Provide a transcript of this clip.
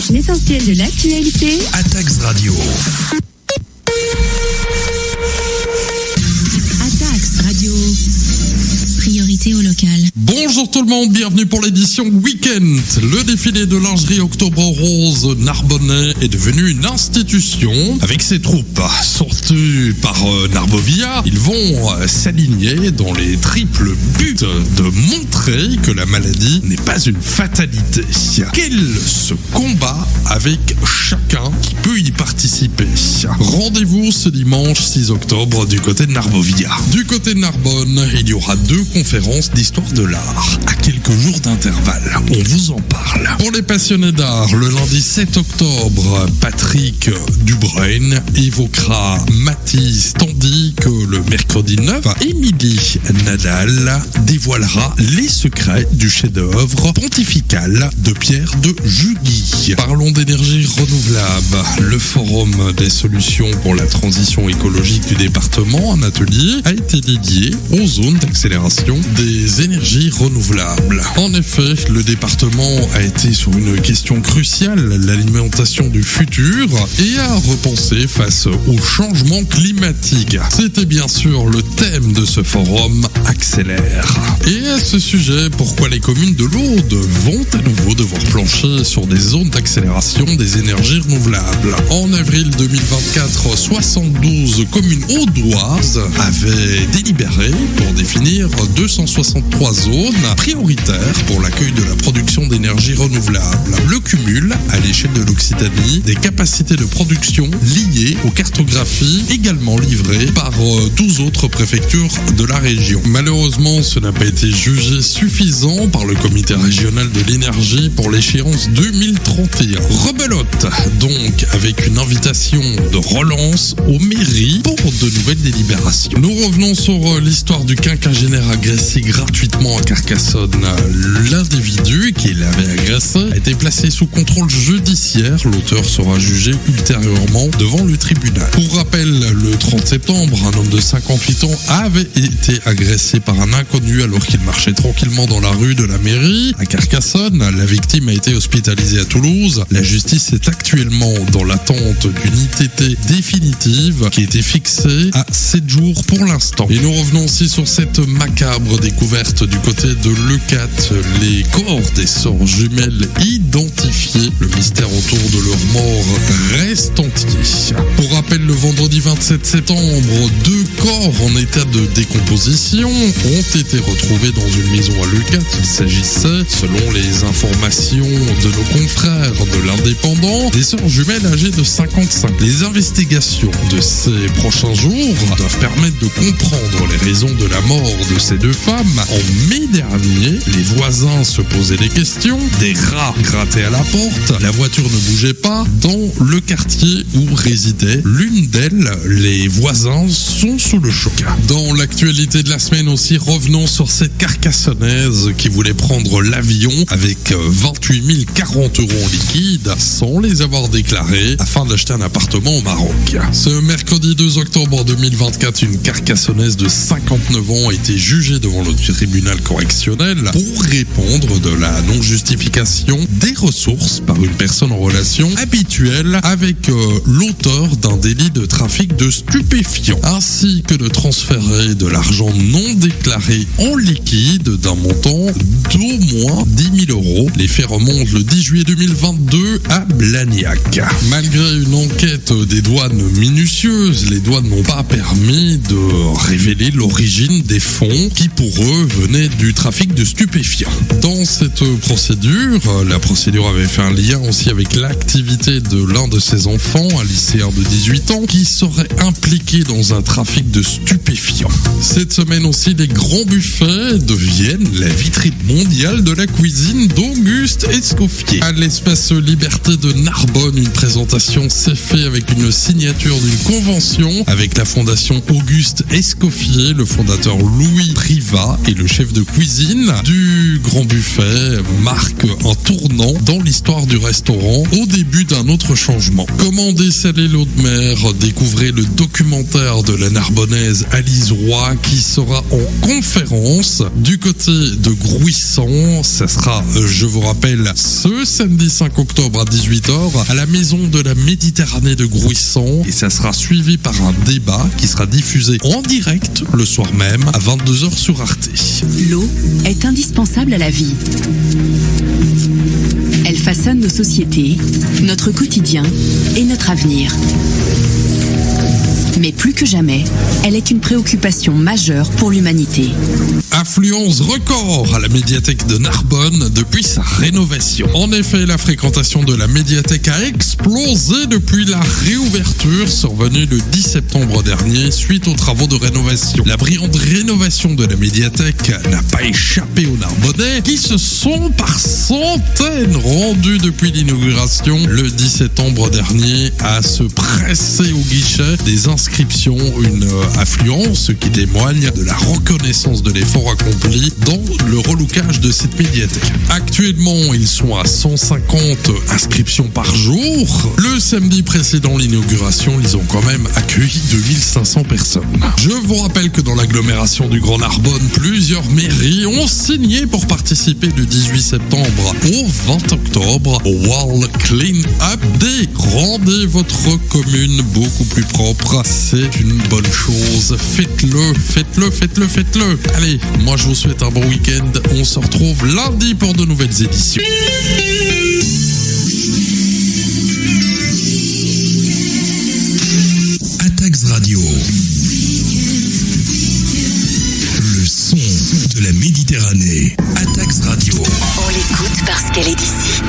L'essentiel de l'actualité. Atax Radio. Atax Radio. Priorité au local. Bonjour tout le monde, bienvenue pour l'édition Week-end. Le défilé de lingerie Octobre Rose narbonnais est devenu une institution. Avec ses troupes sorties par Narbovia, ils vont s'aligner dans les triples buts de montrer que la maladie n'est pas une fatalité. Quel ce combat avec chacun qui peut y participer. Rendez-vous ce dimanche 6 octobre du côté de Narbovia. Du côté de Narbonne, il y aura 2 conférences d'histoire de l'art. À quelques jours d'intervalle, on vous en parle. Pour les passionnés d'art, le lundi 7 octobre, Patrick Dubreuil évoquera Matisse, tandis que le mercredi 9, Émilie Nadal dévoilera les secrets du chef-d'œuvre pontifical de Pierre de Jugy. Parlons d'énergie renouvelable. Le forum des solutions pour la transition écologique du département, un atelier, a été dédié aux zones d'accélération des énergies renouvelables. En effet, le département a été sur une question cruciale, l'alimentation du futur, et a repensé face au changement climatique. C'était bien sûr le thème de ce forum Accélère. Et à ce sujet, pourquoi les communes de l'Aude vont à nouveau devoir plancher sur des zones d'accélération des énergies renouvelables. En avril 2024, 72 communes audoises avaient délibéré pour définir 263 zones prioritaires pour l'accueil de la production d'énergie renouvelable. Le cumul, à l'échelle de l'Occitanie, des capacités de production liées aux cartographies également livrées par 12 autres préfectures de la région. Malheureusement, ce n'a pas été jugé suffisant par le comité régional de l'énergie pour l'échéance 2031. Rebelote, donc, avec une invitation de relance aux mairies pour de nouvelles délibérations. Nous revenons sur l'histoire du quinquagénaire agressé gratuitement à Carcassonne. L'individu qui l'avait agressé a été placé sous contrôle judiciaire. L'auteur sera jugé ultérieurement devant le tribunal. Pour rappel, le 30 septembre, un homme de 58 ans avait été agressé par un inconnu alors qu'il marchait tranquillement dans la rue de la mairie à Carcassonne. La victime a été hospitalisée à Toulouse. La justice est actuellement dans l'attente d'une ITT définitive qui a été fixée à 7 jours pour l'instant. Et nous revenons aussi sur cette macabre découverte du côté de Leucate. Les corps des sœurs jumelles identifiées. Le mystère autour de leur mort reste entier. Pour rappel, le vendredi 27 septembre, 2 corps en état de décomposition ont été retrouvés dans une maison à Leucate. Il s'agissait, selon les informations de nos confrères de l'Indépendant, des sœurs jumelles âgées de 55. Les investigations de ces prochains jours doivent permettre de comprendre les raisons de la mort de ces 2 femmes. En mai dernier, les voisins se posaient des questions, des rats grattaient à la porte, la voiture ne bougeait pas. Dans le quartier où résidait l'une d'elles, les voisins sont sous le choc. Dans l'actualité de la semaine aussi, revenons sur cette Carcassonnaise qui voulait prendre l'avion avec 28 040 € en liquide sans les avoir déclarés afin d'acheter un appartement au Maroc. Ce mercredi 2 octobre 2024, une Carcassonnaise de 59 ans a été jugée devant le tribunal correctionnel pour répondre de la non-justification des ressources par une personne en relation habituelle avec l'auteur d'un délit de trafic de stupéfiants, ainsi que de transférer de l'argent non déclaré en liquide d'un montant d'au moins 10 000 €. Les faits remontent le 10 juillet 2022 à Blagnac. Malgré une enquête des douanes minutieuse, les douanes n'ont pas permis de révéler l'origine des fonds qui pour eux venaient du trafic de stupéfiants. Dans cette procédure, la procédure avait fait un lien aussi avec l'activité de l'un de ses enfants, un lycéen de 18 ans, qui serait impliqué dans un trafic de stupéfiants. Cette semaine aussi, les grands buffets deviennent la vitrine mondiale de la cuisine d'Auguste Escoffier. À l'espace Liberté de Narbonne, une présentation s'est faite avec une signature d'une convention avec la fondation Auguste Escoffier, le fondateur Louis Privat et le chef de cuisine du Grand Buffet marque un tournant dans l'histoire du restaurant au début d'un autre changement. Comment dessaler l'eau de mer? Découvrez le documentaire de la Narbonne narbonnaise Alice Roy qui sera en conférence du côté de Grouissant. Ça sera, je vous rappelle, ce samedi 5 octobre à 18h à la Maison de la Méditerranée de Grouissant. Et ça sera suivi par un débat qui sera diffusé en direct le soir même à 22h sur Arte. L'eau est indispensable à la vie. Elle façonne nos sociétés, notre quotidien et notre avenir. Mais plus que jamais, elle est une préoccupation majeure pour l'humanité. Affluence record à la médiathèque de Narbonne depuis sa rénovation. En effet, la fréquentation de la médiathèque a explosé depuis la réouverture survenue le 10 septembre dernier suite aux travaux de rénovation. La brillante rénovation de la médiathèque n'a pas échappé aux Narbonnais qui se sont par centaines rendus depuis l'inauguration le 10 septembre dernier à se presser au guichet des inscriptions, une affluence qui témoigne de la reconnaissance de l'effort accompli dans le relookage de cette médiathèque. Actuellement, ils sont à 150 inscriptions par jour. Le samedi précédant l'inauguration, ils ont quand même accueilli 2500 personnes. Je vous rappelle que dans l'agglomération du Grand Narbonne, plusieurs mairies ont signé pour participer du 18 septembre au 20 octobre au World Clean Up Day. Rendez votre commune beaucoup plus propre. C'est une bonne chose. Faites-le. Allez, moi je vous souhaite un bon week-end. On se retrouve lundi pour de nouvelles éditions. Atax Radio. Le son de la Méditerranée. Atax Radio. On l'écoute parce qu'elle est d'ici.